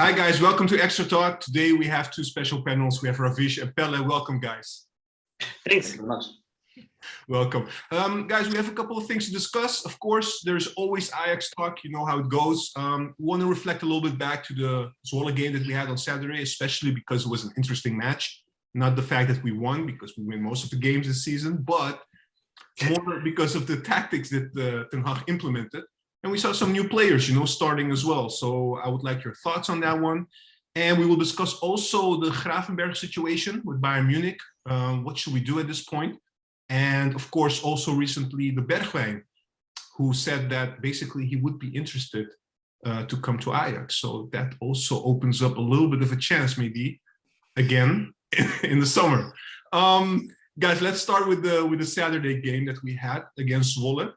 Hi guys, welcome to Extra Talk. Today we have two special panels. We have Ravish and Pelle. Welcome guys. Thanks very much. Welcome. Guys, we have a couple of things to discuss. Of course, there's always Ajax talk, you know how it goes. We want to reflect a little bit back to the Zwolle game that we had on Saturday, especially because it was an interesting match. Not the fact that we won, because we win most of the games this season, but more because of the tactics that Ten Hag implemented. And we saw some new players, you know, starting as well. So I would like your thoughts on that one. And we will discuss also the Gravenberch situation with Bayern Munich. What should we do at this point? And of course, also recently the Bergwijn, who said that basically he would be interested to come to Ajax. So that also opens up a little bit of a chance, maybe again in the summer. Guys, let's start with the Saturday game that we had against Zwolle.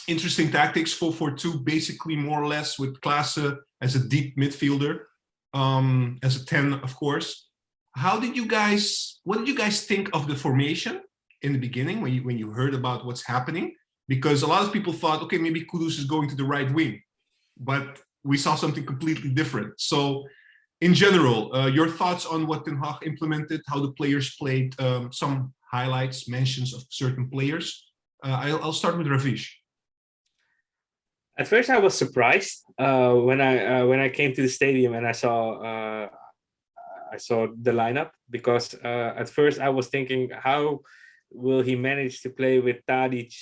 Interesting tactics, 4-4-2, basically more or less with Klaassen as a deep midfielder, as a 10, of course. What did you guys think of the formation in the beginning when you heard about what's happening? Because a lot of people thought, okay, maybe Kudus is going to the right wing, but we saw something completely different. So in general, your thoughts on what Ten Hag implemented, how the players played, some highlights, mentions of certain players. I'll start with Ravish. At first, I was surprised when I came to the stadium and I saw the lineup, because at first I was thinking, how will he manage to play with Tadic,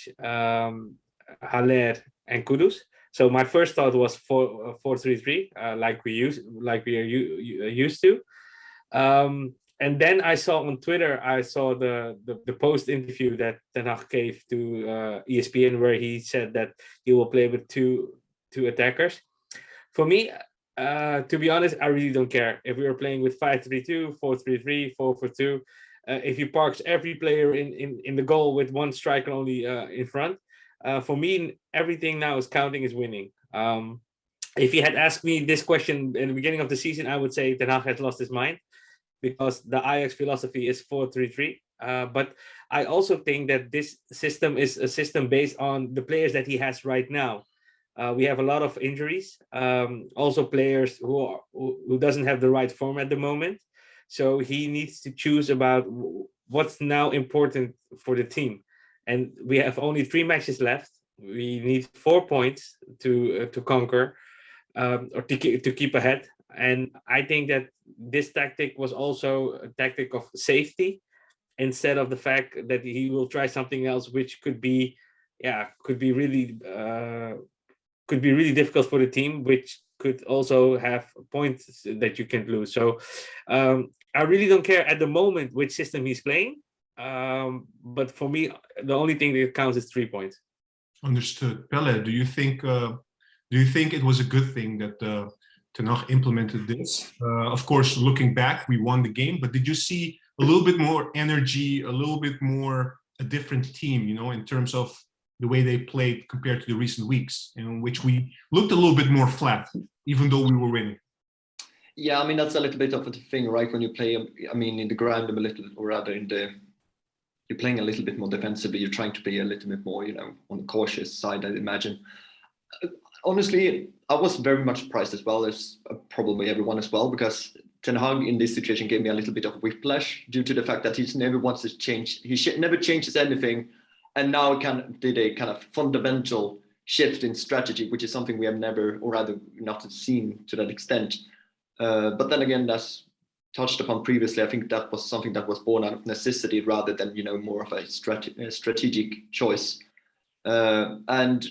Haller, and Kudus? So my first thought was 4-3-3, like we are used to. And then I saw on Twitter, I saw the post interview that Ten Hag gave to ESPN, where he said that he will play with two attackers. For me, to be honest, I really don't care if we are playing with 5-3-2, 4-3-3, 4-4-2. If he parks every player in the goal with one striker only in front, for me, everything now is counting as winning. If he had asked me this question in the beginning of the season, I would say Ten Hag has lost his mind, because the Ajax philosophy is 4-3-3. But I also think that this system is a system based on the players that he has right now. We have a lot of injuries, also players who doesn't have the right form at the moment. So he needs to choose about what's now important for the team. And we have only 3 matches left. We need 4 points to conquer, or to keep ahead. And I think that this tactic was also a tactic of safety, instead of the fact that he will try something else, which could be really difficult for the team, which could also have points that you can lose. So I really don't care at the moment which system he's playing. But for me, the only thing that counts is 3 points. Understood. Pelle, do you think it was a good thing that Ten Hag implemented this? Of course, looking back, we won the game, but did you see a little bit more energy, a little bit more a different team, you know, in terms of the way they played compared to the recent weeks, in which we looked a little bit more flat, even though we were winning? Yeah, I mean, that's a little bit of a thing, right? When you play, I mean, in the ground a little, or rather you're playing a little bit more defensively. You're trying to be a little bit more, you know, on the cautious side, I'd imagine. Honestly, I was very much surprised as well, as probably everyone as well, because Ten Hag in this situation gave me a little bit of whiplash due to the fact that he never wants to change. He never changes anything, and now did a kind of fundamental shift in strategy, which is something we have never, or rather not seen to that extent. But then again, that's touched upon previously. I think that was something that was born out of necessity rather than, you know, more of a strategic choice. And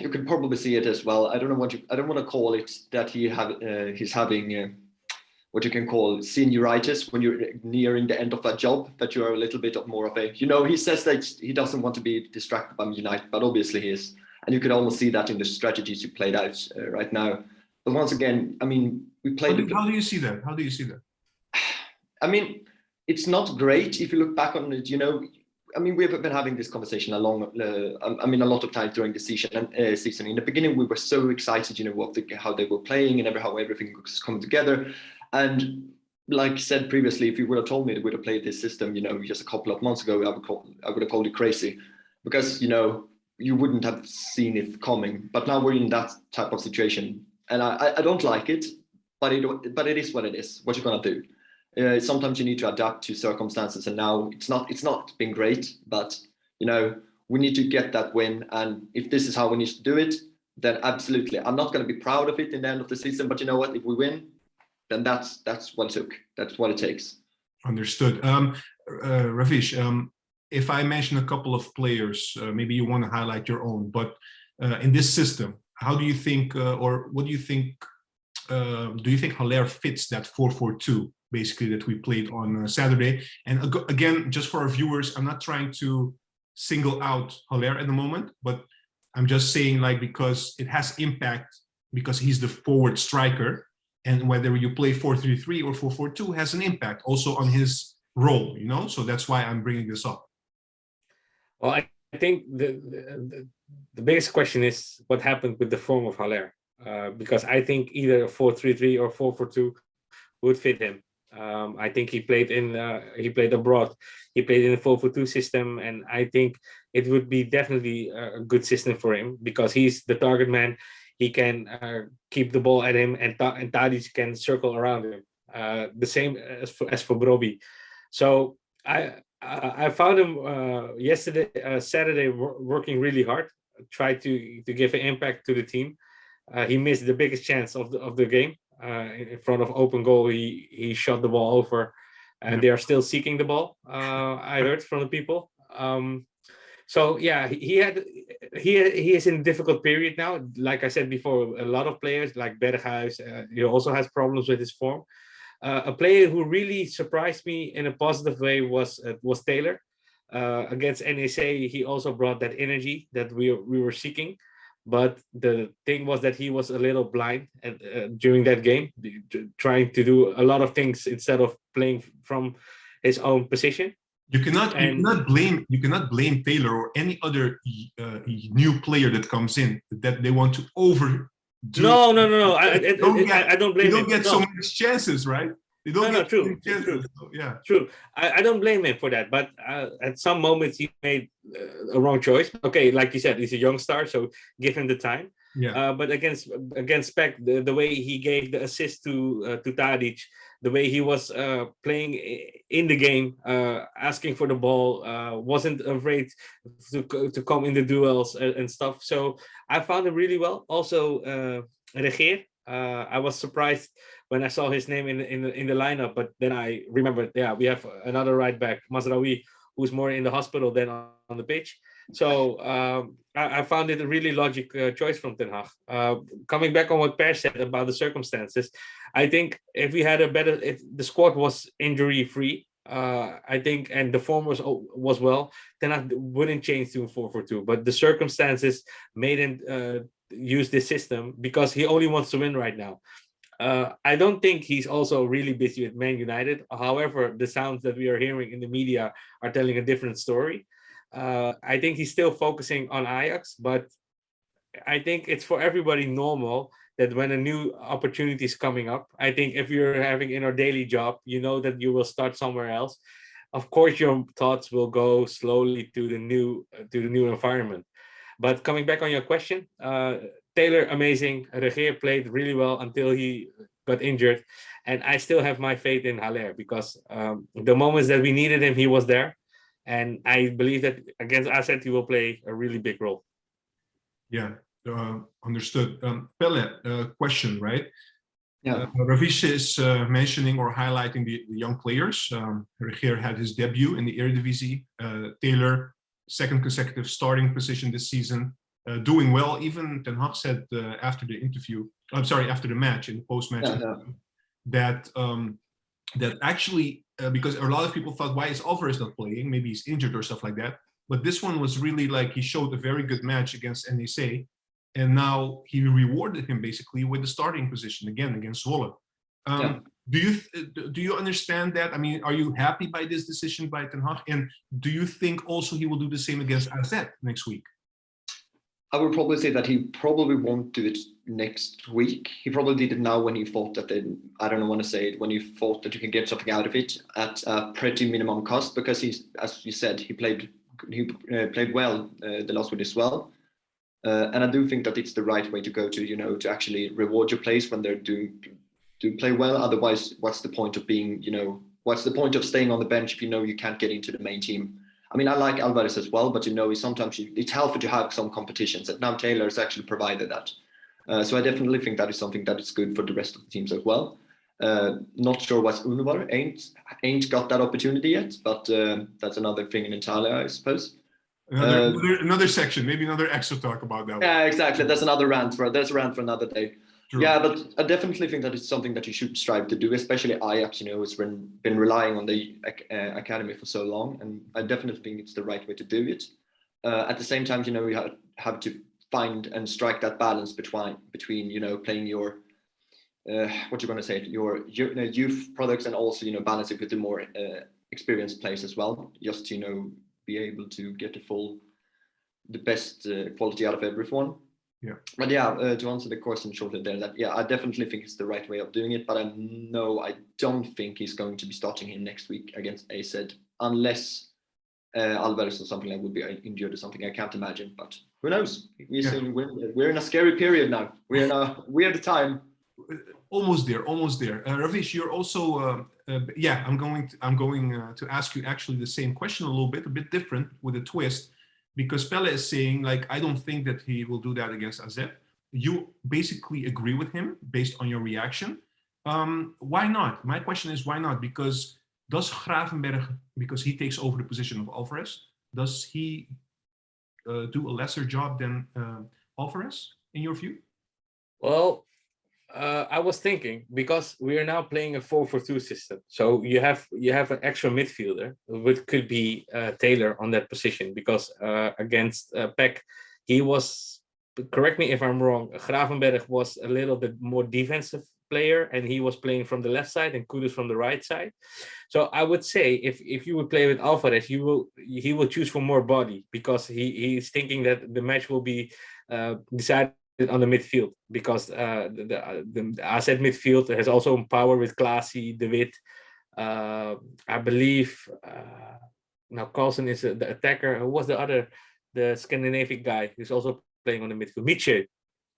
you can probably see it as well. I don't want to call it that he's having what you can call senioritis when you're nearing the end of a job, that you are a little bit of more of a, you know, he says that he doesn't want to be distracted by United, but obviously he is. And you could almost see that in the strategies you played out right now. But once again, I mean, we played. How do you see that? How do you see that? I mean, it's not great if you look back on it, you know. I mean, we've been having this conversation a lot of times during the season. In the beginning, we were so excited, you know, how they were playing and how everything was coming together. And like I said previously, if you would have told me that we'd have played this system, you know, just a couple of months ago, I would have called it crazy, because, you know, you wouldn't have seen it coming. But now we're in that type of situation. and I don't like it, but it is what it is. What you're gonna do. Sometimes you need to adapt to circumstances, and now it's not been great, but we need to get that win. And if this is how we need to do it, then absolutely. I'm not going to be proud of it in the end of the season, but you know what? If we win, then that's what it took. That's what it takes. Understood. Ravish, if I mention a couple of players, maybe you want to highlight your own, but in this system, how do you think, or what do you think? Do you think Haller fits that 4-4-2, basically, that we played on Saturday? And again, just for our viewers, I'm not trying to single out Haller at the moment, but I'm just saying, like, because it has impact, because he's the forward striker, and whether you play 4-3-3 or 4-4-2 has an impact also on his role, so that's why I'm bringing this up. Well, I think the biggest question is what happened with the form of Haller, because I think either a 4-3-3 or 4-4-2 would fit him. I think he played abroad. He played in a 4-4-2 system, and I think it would be definitely a good system for him because he's the target man. He can keep the ball at him, and Tadic can circle around him. The same as for Brobbey. So I found him Saturday working really hard, tried to give an impact to the team. He missed the biggest chance of the game. In front of open goal, he shot the ball over, and they are still seeking the ball. I heard from the people. So yeah, he is in a difficult period now. Like I said before, a lot of players like Bergwijn, he also has problems with his form. A player who really surprised me in a positive way was Taylor. Against NEC, he also brought that energy that we were seeking. But the thing was that he was a little blind during that game, trying to do a lot of things instead of playing from his own position. You cannot blame Taylor or any other new player that comes in that they want to overdo. No. I don't blame him. You don't get so many chances, right? You don't get true. chances. So, yeah, true. I don't blame him for that, but at some moments he made a wrong choice. Okay, like you said, he's a young star, so give him the time. Yeah. But against PEC, the way he gave the assist to Tadic, the way he was playing in the game, asking for the ball, wasn't afraid to come in the duels and stuff. So I found him really well. Also, Regeer, I was surprised when I saw his name in the lineup, but then I remembered, we have another right back, Mazraoui, who's more in the hospital than on the pitch. So I found it a really logic choice from Ten Hag. Coming back on what Per said about the circumstances, I think if the squad was injury free, I think, and the form was well, Ten Hag wouldn't change to 4-4-2. But the circumstances made him use this system because he only wants to win right now. I don't think he's also really busy with Man United. However, the sounds that we are hearing in the media are telling a different story. I think he's still focusing on Ajax, but I think it's for everybody normal that when a new opportunity is coming up, I think if you're having in our daily job, you know that you will start somewhere else. Of course, your thoughts will go slowly to the new environment. But coming back on your question, Taylor, amazing. Regeer played really well until he got injured. And I still have my faith in Haller because the moments that we needed him, he was there. And I believe that against AZ, he will play a really big role. Yeah, understood. Pelle, question, right? Yeah. Ravish is mentioning or highlighting the young players. Regeer had his debut in the Eredivisie. Taylor, second consecutive starting position this season, doing well. Even Ten Hag said after the match, in the post-match, that actually, because a lot of people thought, why is Alvarez not playing? Maybe he's injured or stuff like that. But this one was really like he showed a very good match against NEC, and now he rewarded him basically with the starting position again against Zwolle. Do you understand that? I mean, are you happy by this decision by Ten Hag? And do you think also he will do the same against AZ next week? I would probably say that he probably won't do it next week. He probably did it now when he thought that I don't want to say it, when he thought that you can get something out of it at a pretty minimum cost, because he's, as you said, he played well the last week as well. And I do think that it's the right way to go to, to actually reward your players when they're do play well. Otherwise, what's the point of being, what's the point of staying on the bench if you can't get into the main team? I mean, I like Alvarez as well, but sometimes it's healthy to have some competitions, and now Taylor has actually provided that. So I definitely think that is something that is good for the rest of the teams as well. Not sure what Unvar ain't got that opportunity yet, but that's another thing in Italia, I suppose. Another section, maybe another extra talk about that. Yeah, exactly. That's another rant for another day. True. Yeah, but I definitely think that it's something that you should strive to do, especially Ajax. Has been relying on the academy for so long, and I definitely think it's the right way to do it. At the same time, we have to find and strike that balance between playing your what you're going to say, your youth products, and also balance it with the more experienced players as well, just to be able to get the best quality out of everyone. Yeah. But to answer the question shortly there, that I definitely think it's the right way of doing it, but I don't think he's going to be starting him next week against AZ unless Alvarez or something like would be injured or something. I can't imagine, but who knows? We're in a scary period now. We're in a weird time. Almost there. Ravish, you're also I'm going to ask you actually the same question a bit different with a twist, because Pelle is saying, like, I don't think that he will do that against AZ. You basically agree with him based on your reaction. Why not? My question is, why not? Because does Gravenberch, because he takes over the position of Alvarez, does he do a lesser job than Alvarez in your view? Well, I was thinking, because we are now playing a 4-4-2 system, so you have an extra midfielder, which could be Taylor on that position, because against PEC, he was, correct me if I'm wrong, Gravenberch was a little bit more defensive player, and he was playing from the left side and Kudus from the right side. So I would say if you would play with Alvarez, he will choose for more body, because he's thinking that the match will be decided on the midfield, because the AZ midfield has also power with Klaasie, De Wit. I believe now Carlsen is the attacker. Who was the Scandinavian guy who's also playing on the midfield? Mitchell.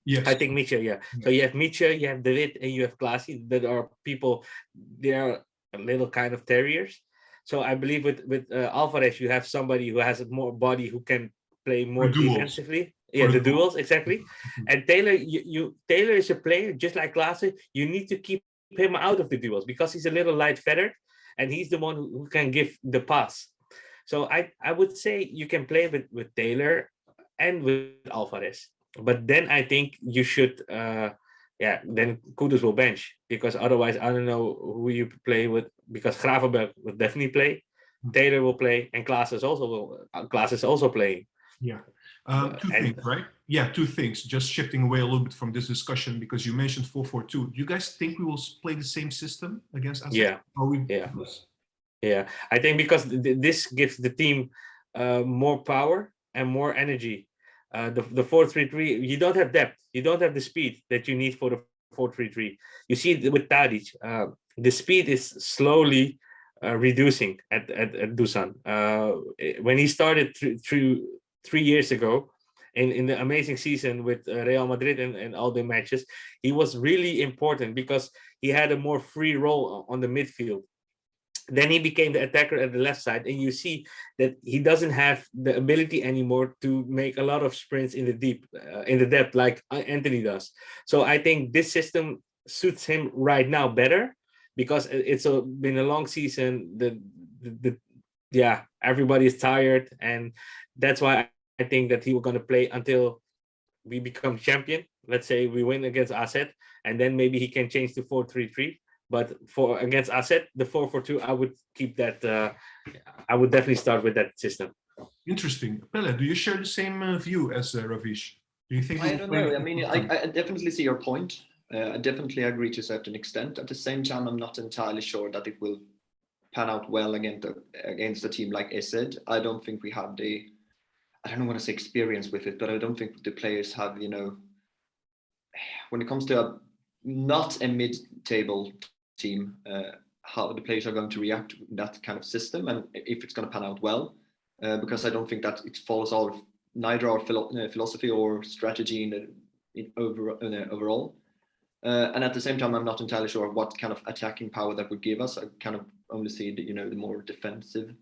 Yes. I think Mitchell, yeah. So you have Mitchell, you have De Wit, and you have Klaasie. That are people, they are a little kind of terriers. So I believe with Alvarez, you have somebody who has more body, who can play more defensively. Yeah, the duels, exactly. Mm-hmm. And Taylor, Taylor is a player just like Klaasie. You need to keep him out of the duels, because he's a little light-feathered, and he's the one who can give the pass. So I would say you can play with Taylor and with Alvarez, but then I think you should then Kudus will bench, because otherwise I don't know who you play with, because Gravenberch will definitely play, Taylor will play, and Klaas is also playing. Yeah. Two things, right? Yeah, two things. Just shifting away a little bit from this discussion, because you mentioned 4-4-2. Do you guys think we will play the same system against AZ? Yeah. I think because this gives the team more power and more energy. The 4-3-3, you don't have depth. You don't have the speed that you need for the 4-3-3. You see it with Tadic. The speed is slowly reducing at Dusan. When he started through 3 years ago, in the amazing season with Real Madrid and all the matches, he was really important because he had a more free role on the midfield. Then he became the attacker at the left side, and you see that he doesn't have the ability anymore to make a lot of sprints in the depth like Anthony does. So I think this system suits him right now better, because it's been a long season. Everybody's tired, and that's why I think that he was going to play until we become champion. Let's say we win against AZ, and then maybe he can change to 4-3-3. But for against AZ, the 4-4-2, I would keep that. I would definitely start with that system. Interesting. Pelle, do you share the same view as Ravish? Do you think? I don't know. I mean, I definitely see your point. I definitely agree to a certain extent. At the same time, I'm not entirely sure that it will pan out well against a team like AZ. I don't think we have I don't want to say experience with it, but I don't think the players have, when it comes to not a mid-table team, how the players are going to react to that kind of system, and if it's going to pan out well, because I don't think that it follows all neither our philosophy or strategy overall. And at the same time, I'm not entirely sure what kind of attacking power that would give us. I kind of only see the more defensive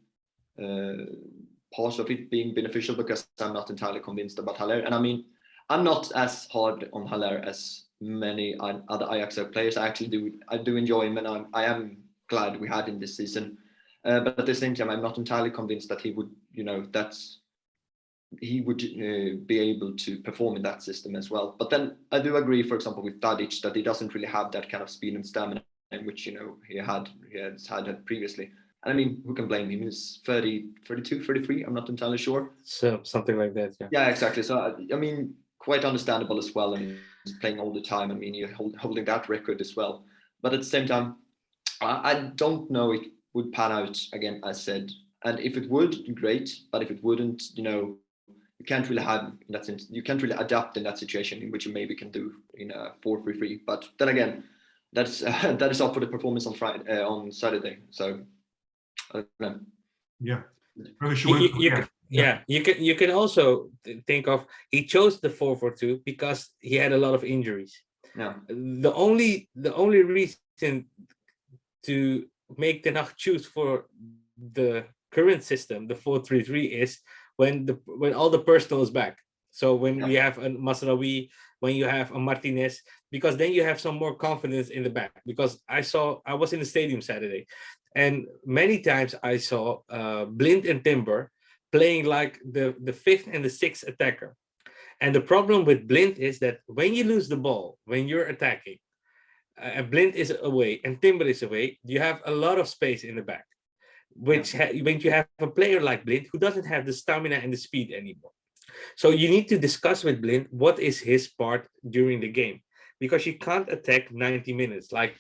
part of it being beneficial, because I'm not entirely convinced about Haller. And I mean, I'm not as hard on Haller as many other Ajax players. I do enjoy him, and I am glad we had him this season. But at the same time, I'm not entirely convinced that he would, be able to perform in that system as well. But then I do agree, for example, with Tadic, that he doesn't really have that kind of speed and stamina, which he has had previously. And I mean, who can blame him? He's 30, 32, 33. I'm not entirely sure. So something like that. Yeah. Yeah, exactly. So I mean, quite understandable as well. And he's playing all the time. I mean, you're holding that record as well. But at the same time, I don't know it would pan out again, as said. And if it would, great. But if it wouldn't, you can't really have in that sense. You can't really adapt in that situation, in which you maybe can do in a 4-3-3. But then again, that is up for the performance on Saturday. So I don't know. Yeah. You can also think of, he chose the 4-4-2 because he had a lot of injuries. Yeah. The only reason to make Ten Hag choose for the current system, the 4-3-3, is when all the personnel is back. So when we have a Masraoui, when you have a Martinez, because then you have some more confidence in the back. Because I was in the stadium Saturday, and many times I saw Blind and Timber playing like the 5th and the 6th attacker. And the problem with Blind is that when you lose the ball, when you're attacking, and Blind is away and Timber is away, you have a lot of space in the back. When you have a player like Blind who doesn't have the stamina and the speed anymore. So you need to discuss with Blind what is his part during the game, because you can't attack 90 minutes like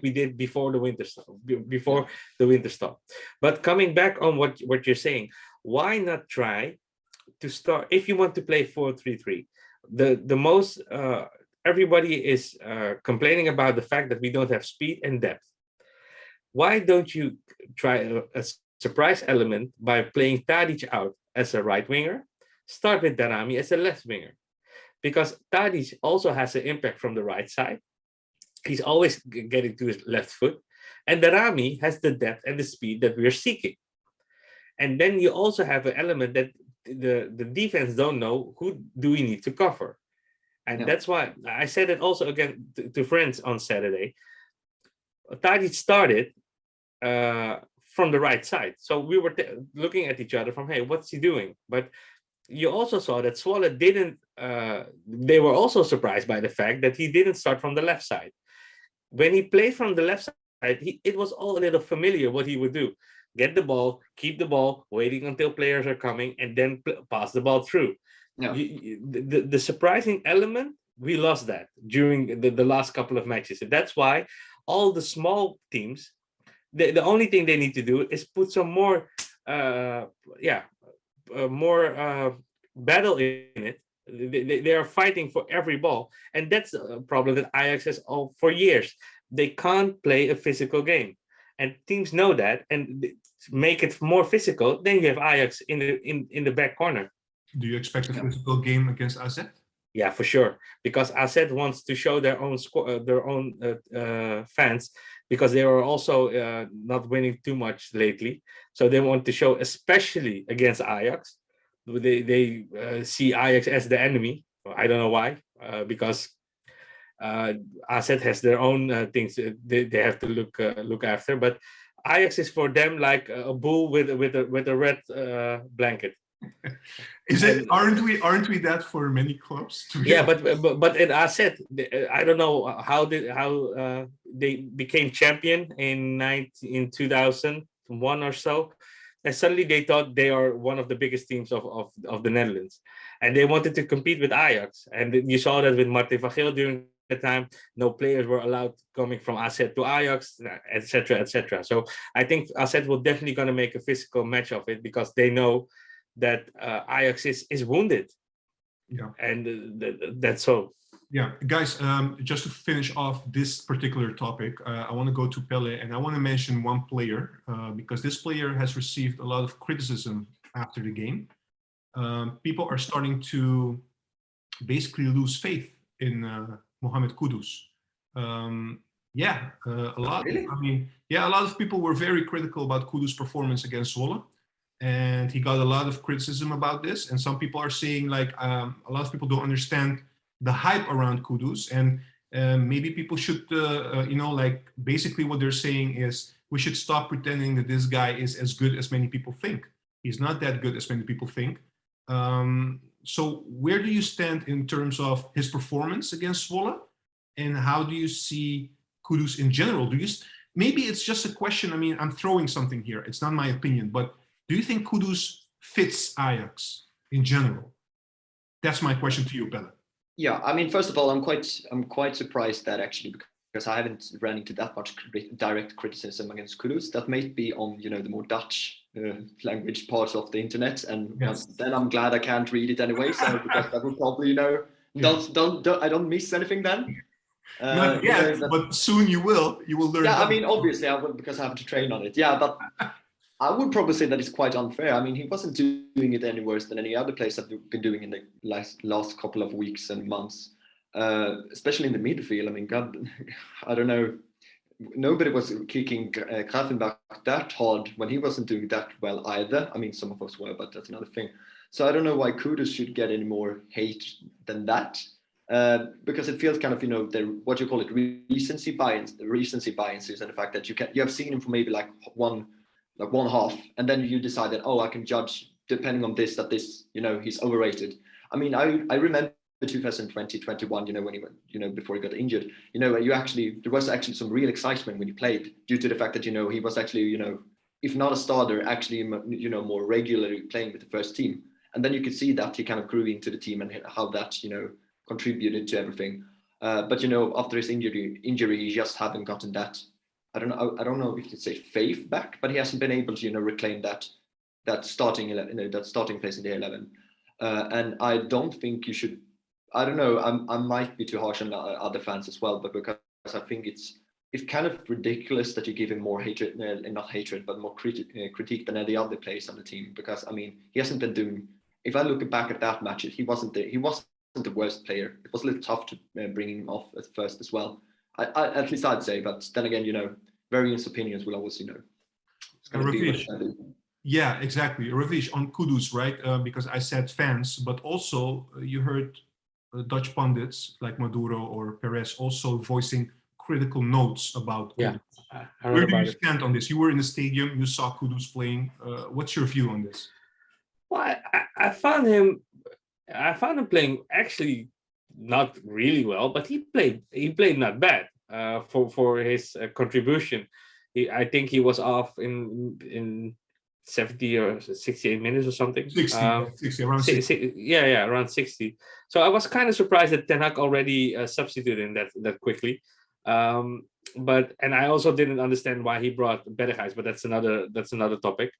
we did before the winter stop. But coming back on what you're saying, why not try to start, if you want to play 4-3-3? The most everybody is complaining about the fact that we don't have speed and depth. Why don't you try a surprise element by playing Tadic out as a right winger? Start with Darami as a left winger, because Tadic also has an impact from the right side. He's always getting to his left foot, and Darami has the depth and the speed that we're seeking. And then you also have an element that the defense don't know who do we need to cover. And that's why I said it also again to friends on Saturday. Tadic started from the right side. So we were looking at each other from, hey, what's he doing? But you also saw that Zwolle didn't, they were also surprised by the fact that he didn't start from the left side. When he played from the left side, it was all a little familiar what he would do. Get the ball, keep the ball, waiting until players are coming, and then pass the ball through. Yeah. The surprising element, we lost that during the last couple of matches. And that's why all the small teams, the only thing they need to do is put some more battle in it. They are fighting for every ball, and that's a problem that Ajax has all for years. They can't play a physical game, and teams know that, and make it more physical. Then you have Ajax in the back corner. Do you expect a physical game against AZ? Yeah, for sure, because AZ wants to show their own fans, because they were also not winning too much lately. So they want to show, especially against Ajax. They see Ajax as the enemy. I don't know why, because AZ has their own things they have to look after. But Ajax is for them like a bull with a red blanket. Is it? Aren't we that for many clubs? Yeah, but in AZ, I don't know how they became champion in 2001 or so, and suddenly they thought they are one of the biggest teams of the Netherlands, and they wanted to compete with Ajax. And you saw that with Martin van Geel during the time. No players were allowed coming from AZ to Ajax, etc., etc. So I think AZ will definitely going to make a physical match of it, because they know that Ajax is wounded. Yeah, and that's so. Yeah, guys, just to finish off this particular topic, I want to go to Pelle, and I want to mention one player, because this player has received a lot of criticism after the game. people are starting to basically lose faith in Mohamed Kudus. A lot. Really? I mean, a lot of people were very critical about Kudus' performance against Zwolle, and he got a lot of criticism about this. And some people are saying like a lot of people don't understand the hype around Kudus, and maybe people should, like basically what they're saying is we should stop pretending that this guy is as good as many people think. He's not that good as many people think. So where do you stand in terms of his performance against Zwolle, and how do you see Kudus in general? Maybe it's just a question. I mean, I'm throwing something here. It's not my opinion, but do you think Kudus fits Ajax in general? That's my question to you, Pelle. Yeah, I mean, first of all, I'm quite surprised that actually, because I haven't run into that much direct criticism against Kudus. That may be on the more Dutch language parts of the internet, and then I'm glad I can't read it anyway. So because that would probably don't I don't miss anything then. Not yet, but soon you will. You will learn. Yeah, I mean, obviously I will, because I have to train on it. Yeah, but I would probably say that it's quite unfair. I mean, he wasn't doing it any worse than any other players that we've been doing in the last couple of weeks and months, especially in the midfield. I mean, God, I don't know. Nobody was kicking Gravenberch that hard when he wasn't doing that well either. I mean, some of us were, but that's another thing. So I don't know why Kudus should get any more hate than that. Because it feels kind of, what you call it, recency bias. The recency bias is, and the fact that you have seen him for maybe like one half, and then you decide that, I can judge depending on this, that this, he's overrated. I mean, I remember 2020-21, when he went, before he got injured, there was actually some real excitement when he played, due to the fact that, he was actually, if not a starter, actually, more regularly playing with the first team. And then you could see that he kind of grew into the team, and how that, contributed to everything. But after his injury, he just haven't gotten that. I don't know if you'd say faith back, but he hasn't been able to reclaim that starting 11, that starting place in the 11. And I don't think you should. I don't know. I might be too harsh on other fans as well, but because I think it's kind of ridiculous that you give him more hatred, not hatred, but more critique than any other players on the team. Because I mean, he hasn't been doing. If I look back at that match, he wasn't the worst player. It was a little tough to bring him off at first as well. I at least I'd say, but then again, various opinions will always, it's going to be what I do. Yeah, exactly. Ravish, on Kudus, right? Because I said fans, but also you heard Dutch pundits like Maduro or Perez also voicing critical notes about Kudus. Where do you stand on this? You were in the stadium, you saw Kudus playing. What's your view on this? Well, I found him playing actually not really well, but he played not bad for his contribution. I think he was off in 70 or 68 minutes or something. 60, around 60. Yeah, around 60. So I was kind of surprised that Ten Hag already substituted that quickly. But I also didn't understand why he brought Bergwijn, but that's another topic.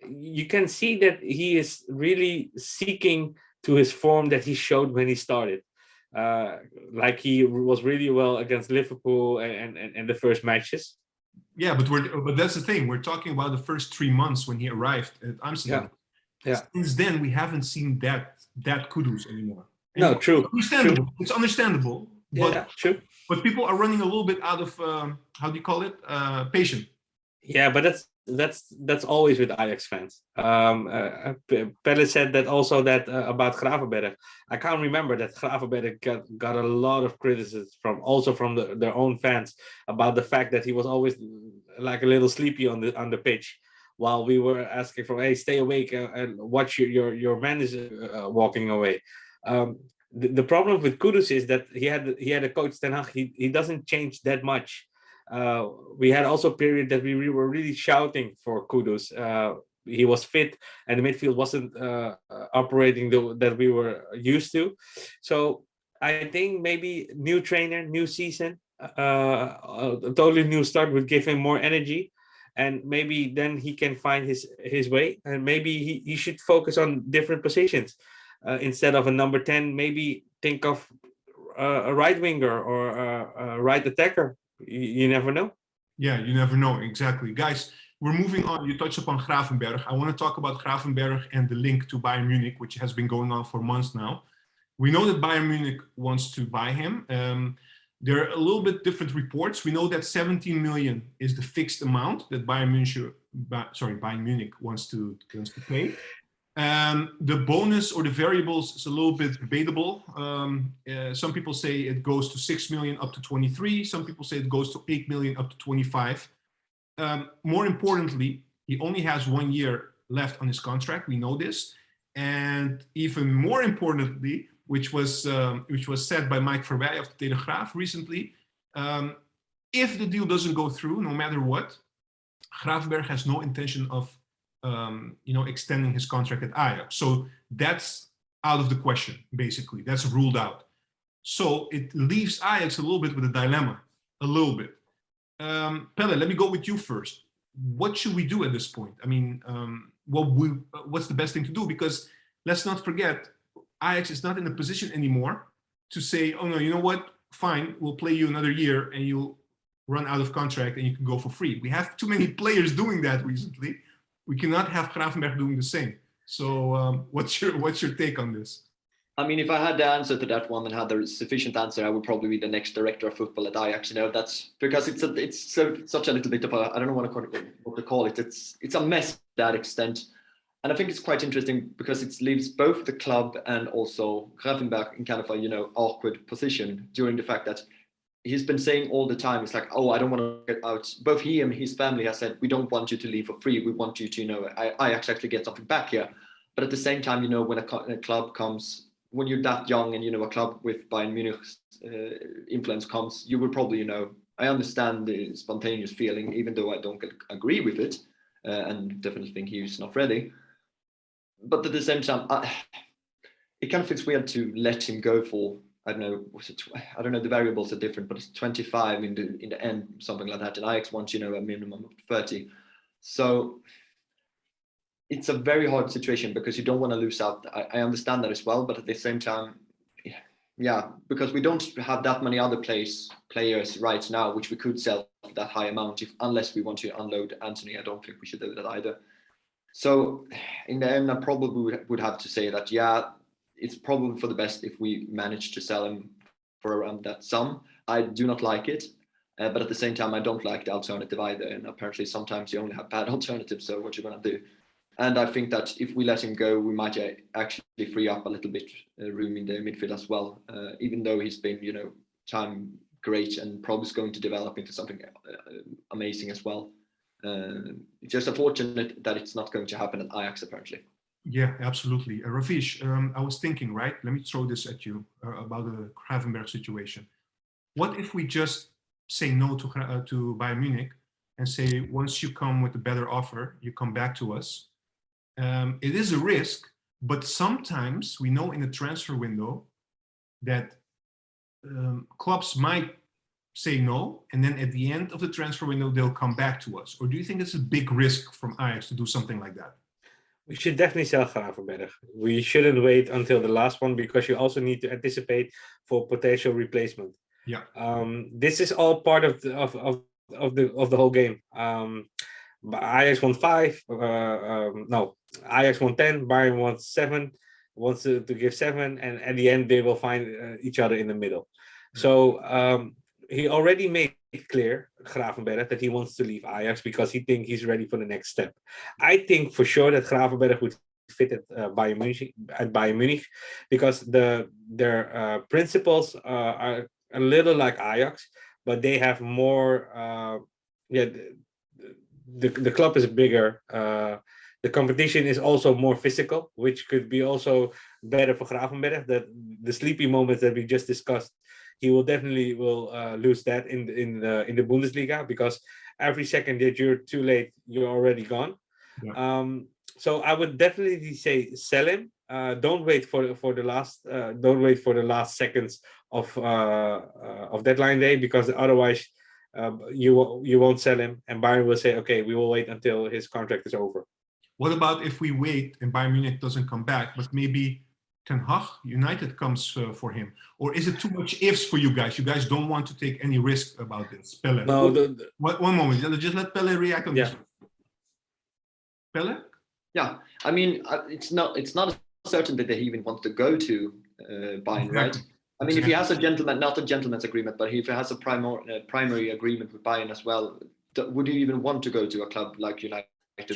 You can see that he is really seeking to his form that he showed when he started. Like he was really well against Liverpool and the first matches. Yeah, but that's the thing. We're talking about the first 3 months when he arrived at Amsterdam. Yeah. Since then, we haven't seen that Kudus anymore. And no, true. Understandable. True. It's understandable. But, true. But people are running a little bit out of how do you call it? Patience. Yeah, but that's always with Ajax fans. Pelle said that also that about Gravenberch. I can't remember that Gravenberch got a lot of criticism from their own fans about the fact that he was always like a little sleepy on the pitch, while we were asking for, hey, stay awake and watch your man is walking away. The problem with Kudus is that he had a coach Ten Hag. He doesn't change that much. We had also a period that we were really shouting for Kudus. He was fit and the midfield wasn't operating that we were used to. So I think maybe new trainer, new season, a totally new start would give him more energy, and maybe then he can find his way, and maybe he should focus on different positions. Instead of a number 10, maybe think of a right winger or a right attacker. You never know. Yeah, you never know. Exactly. Guys, we're moving on. You touched upon Gravenberch. I want to talk about Gravenberch and the link to Bayern Munich, which has been going on for months now. We know that Bayern Munich wants to buy him. There are a little bit different reports. We know that 17 million is the fixed amount that Bayern Munich wants to pay. The bonus or the variables is a little bit debatable. Some people say it goes to 6 million up to 23. Some people say it goes to 8 million up to 25. More importantly, he only has 1 year left on his contract. We know this. And even more importantly, which was said by Mike Verwij of the Telegraaf recently, if the deal doesn't go through, no matter what, Gravenberch has no intention of extending his contract at Ajax. So that's out of the question, basically. That's ruled out. So it leaves Ajax a little bit with a dilemma, a little bit. Pelle, let me go with you first. What should we do at this point? I mean, what's the best thing to do? Because let's not forget, Ajax is not in a position anymore to say, oh no, you know what? Fine, we'll play you another year and you'll run out of contract and you can go for free. We have too many players doing that recently. We cannot have Gravenberch doing the same. So what's your take on this? I mean, if I had the answer to that one and had the sufficient answer, I would probably be the next director of football at Ajax. That's because it's such a little bit of a, I don't know what to call it. It's a mess to that extent. And I think it's quite interesting because it leaves both the club and also Gravenberch in kind of a, awkward position during the fact that he's been saying all the time, it's like, oh, I don't want to get out. Both he and his family have said, we don't want you to leave for free. We want you to, Ajax actually get something back here. But at the same time, when a club comes, when you're that young and, a club with Bayern Munich's influence comes, you will probably, I understand the spontaneous feeling, even though I don't agree with it and definitely think he's not ready. But at the same time, it kind of feels weird to let him go for, I don't know, the variables are different, but it's 25 in the end, something like that. And Ajax wants, a minimum of 30. So it's a very hard situation because you don't want to lose out. I understand that as well, but at the same time, yeah, because we don't have that many other players right now, which we could sell for that high amount unless we want to unload Anthony. I don't think we should do that either. So in the end, I probably would have to say that, yeah, it's probably for the best if we manage to sell him for around that sum. I do not like it, but at the same time, I don't like the alternative either. And apparently sometimes you only have bad alternatives, so what you're going to do? And I think that if we let him go, we might actually free up a little bit room in the midfield as well, even though he's been, time great and probably is going to develop into something amazing as well. It's just unfortunate that it's not going to happen at Ajax, apparently. Yeah, absolutely. Ravish, I was thinking, right? Let me throw this at you about the Gravenberch situation. What if we just say no to Bayern Munich and say, once you come with a better offer, you come back to us? It is a risk, but sometimes we know in the transfer window that clubs might say no, and then at the end of the transfer window, they'll come back to us. Or do you think it's a big risk from Ajax to do something like that? We should definitely sell Gravenberch. We shouldn't wait until the last one because you also need to anticipate for potential replacement. Yeah. This is all part of the whole game. Ajax won 5. Ajax won 10. Bayern won 7. Wants to give 7, and at the end they will find each other in the middle. So he already made it clear, Gravenberch, that he wants to leave Ajax because he thinks he's ready for the next step. I think for sure that Gravenberch would fit at Bayern Munich because their principles are a little like Ajax, but they have more. The club is bigger. The competition is also more physical, which could be also better for Gravenberch. That the sleepy moments that we just discussed, he will definitely lose that in the Bundesliga because every second that you're too late, you're already gone. Yeah. So I would definitely say sell him. Don't wait for the last seconds of deadline day because otherwise you won't sell him, and Bayern will say, okay, we will wait until his contract is over. What about if we wait and Bayern Munich doesn't come back, but maybe Ten Hag United comes for him? Or is it too much ifs for you guys? You guys don't want to take any risk about this? Pelle. No. One moment. Just let Pelle react on this. Pelle? Yeah, I mean, it's not certain that they even want to go to Bayern, right? I mean, if he has a not a gentleman's agreement, but if he has a primary agreement with Bayern as well, would you even want to go to a club like United,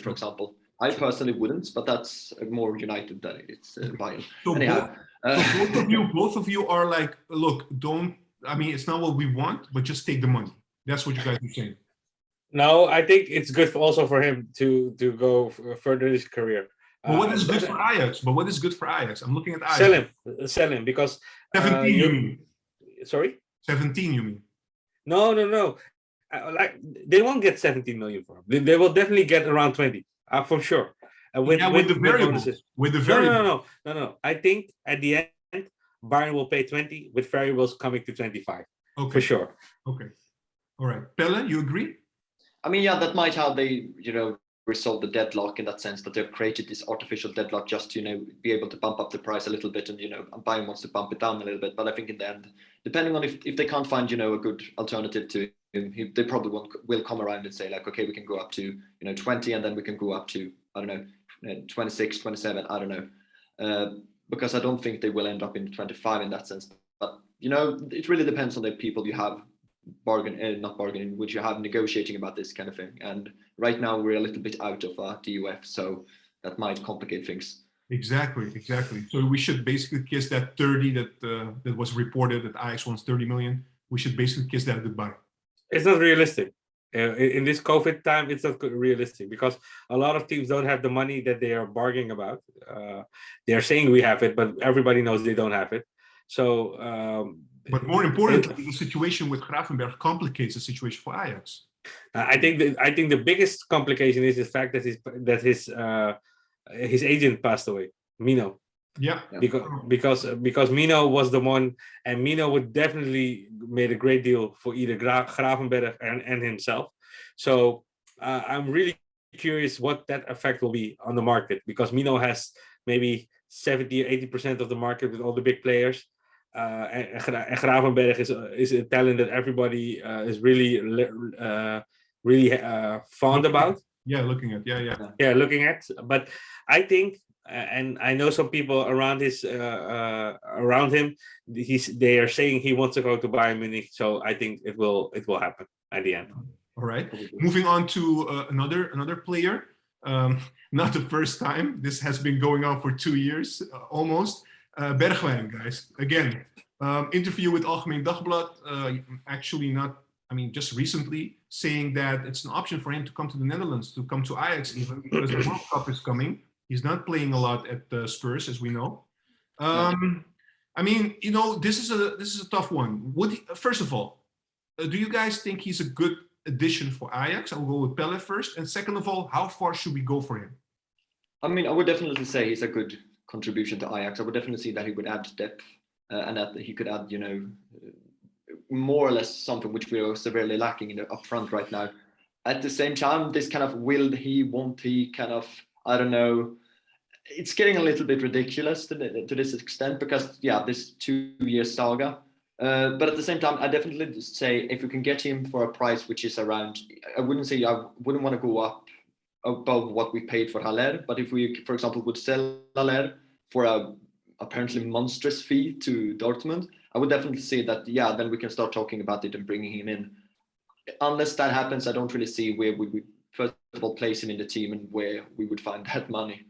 for example? I personally wouldn't, but that's more United than it's Bayern. So anyhow, both of you are like, look, don't. I mean, it's not what we want, but just take the money. That's what you guys are saying. No, I think it's good also for him to go further his career. But what is good for Ajax? I'm looking at Ajax. Sell him because 17. You mean? Sorry. 17. You mean? No. Like they won't get 17 million for him. They will definitely get around 20, for sure. With the variables. With the variables. No. I think at the end, Bayern will pay 20 with variables coming to 25. Okay. For sure. Okay. All right. Pelle, you agree? I mean, yeah, that might how they, resolve the deadlock in that sense that they've created this artificial deadlock just to, be able to bump up the price a little bit, and Bayern wants to bump it down a little bit. But I think in the end, depending on if they can't find a good alternative to him, they probably will come around and say like, okay, we can go up to 20, and then we can go up to 26, 27. I don't know, because I don't think they will end up in 25 in that sense. But it really depends on the people you have which you have negotiating about this kind of thing. And right now we're a little bit out of DUF, so that might complicate things. Exactly. So we should basically kiss that 30 that was reported that Ajax wants 30 million. We should basically kiss that goodbye. It's not realistic. In this COVID time, it's not realistic because a lot of teams don't have the money that they are bargaining about. They are saying we have it, but everybody knows they don't have it. So. But more importantly, the situation with Gravenberch complicates the situation for Ajax. I think the biggest complication is the fact that his agent passed away, Mino. Yeah. Because Mino was the one, and Mino would definitely made a great deal for either Gravenberch and himself. So I'm really curious what that effect will be on the market, because Mino has maybe 70 or 80% of the market with all the big players. And Gravenberch is a talent that everybody is really fond about. Yeah, looking at. But I think, and I know some people around him, they are saying he wants to go to Bayern Munich. So I think it will happen at the end. All right. Moving on to another player. Not the first time. This has been going on for 2 years almost. Bergwijn, guys. Again, interview with Algemeen Dagblad. Just recently, saying that it's an option for him to come to the Netherlands, to come to Ajax even, because the World Cup is coming. He's not playing a lot at Spurs, as we know. This is a tough one. First of all, do you guys think he's a good addition for Ajax? I'll go with Pelle first. And second of all, how far should we go for him? I mean, I would definitely say he's a good contribution to Ajax. I would definitely see that he would add depth, and that he could add, more or less something which we are severely lacking in the up front right now. At the same time, this kind of won't he kind of, I don't know, it's getting a little bit ridiculous to this extent, because this 2-year saga. But at the same time, I definitely say if we can get him for a price which is around, I wouldn't want to go up above what we paid for Haller, but if we, for example, would sell Haller for a apparently monstrous fee to Dortmund, I would definitely say that, then we can start talking about it and bringing him in. Unless that happens, I don't really see where we would, first of all, place him in the team and where we would find that money.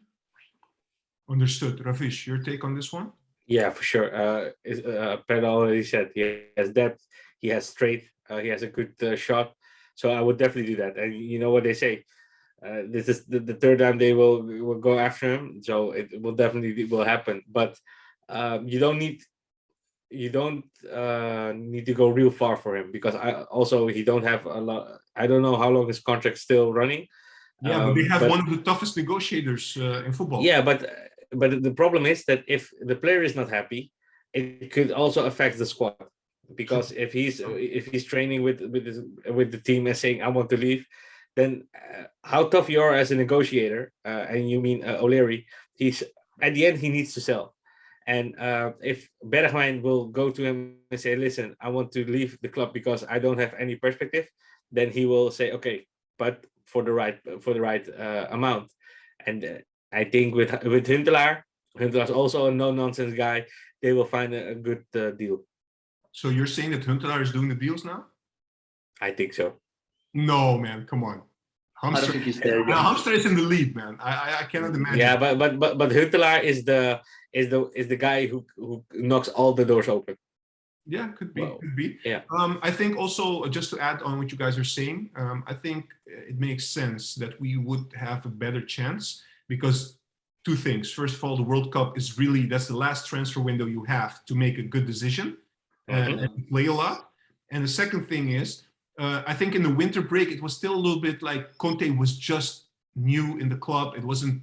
Understood. Ravish, your take on this one? Yeah, for sure. Pelle already said he has depth, he has straight, he has a good shot. So I would definitely do that. And you know what they say, this is the third time they will go after him. So it will definitely happen. But you don't need to go real far for him, because he don't have a lot. I don't know how long his contract's still running. Yeah, but they have one of the toughest negotiators in football. Yeah, but the problem is that if the player is not happy, it could also affect the squad, because if he's training with the team and saying I want to leave, then how tough you are as a negotiator, and you mean O'Leary, he's at the end he needs to sell. And if Bergwijn will go to him and say, listen, I want to leave the club because I don't have any perspective, then he will say, okay, but for the right amount. And I think with Huntelaar is also a no-nonsense guy. They will find a good deal. So you're saying that Huntelaar is doing the deals now? I think so. No, man, come on. I don't think he's there yet. Hamster is in the lead, man. I cannot imagine. Yeah, but Huntelaar is the guy who knocks all the doors open. Yeah, could be. Wow. Could be. Yeah. I think also, just to add on what you guys are saying, I think it makes sense that we would have a better chance because two things. First of all, the World Cup is really, that's the last transfer window you have to make a good decision and play a lot. And the second thing is, I think in the winter break, it was still a little bit like Conte was just new in the club. It wasn't,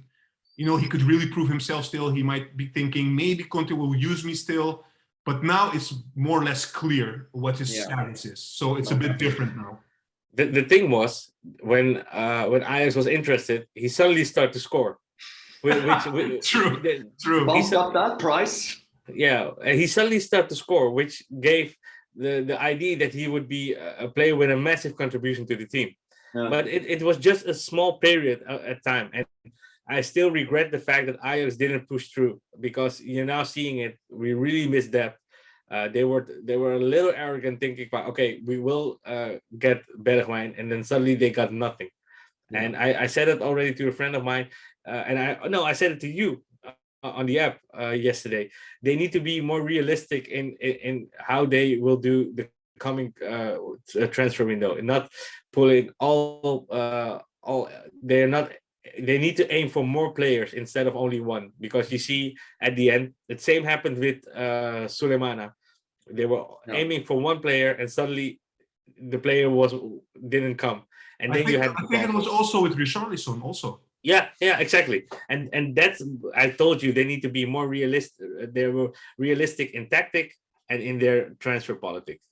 you know, he could really prove himself still. He might be thinking maybe Conte will use me still. But now it's more or less clear what his status is. So it's a bit different now. The thing was, when Ajax was interested, he suddenly started to score. True. Bumped up that price. Yeah, and he suddenly started to score, which gave the idea that he would be a player with a massive contribution to the team. Yeah. But it was just a small period at time. And I still regret the fact that Ajax didn't push through, because you're now seeing it. We really missed that. They were a little arrogant, thinking about, okay, we will get Bergwijn, and then suddenly they got nothing. Yeah. And I said it already to a friend of mine, and I said it to you on the app yesterday. They need to be more realistic in how they will do the coming transfer window, and not pulling all. They're not. They need to aim for more players instead of only one, because you see at the end, the same happened with Sulemana. They were aiming for one player, and suddenly the player didn't come. And then I think it was also with Richarlison also. Yeah, exactly. And that's, I told you, they need to be more realistic. They were realistic in tactic and in their transfer politics.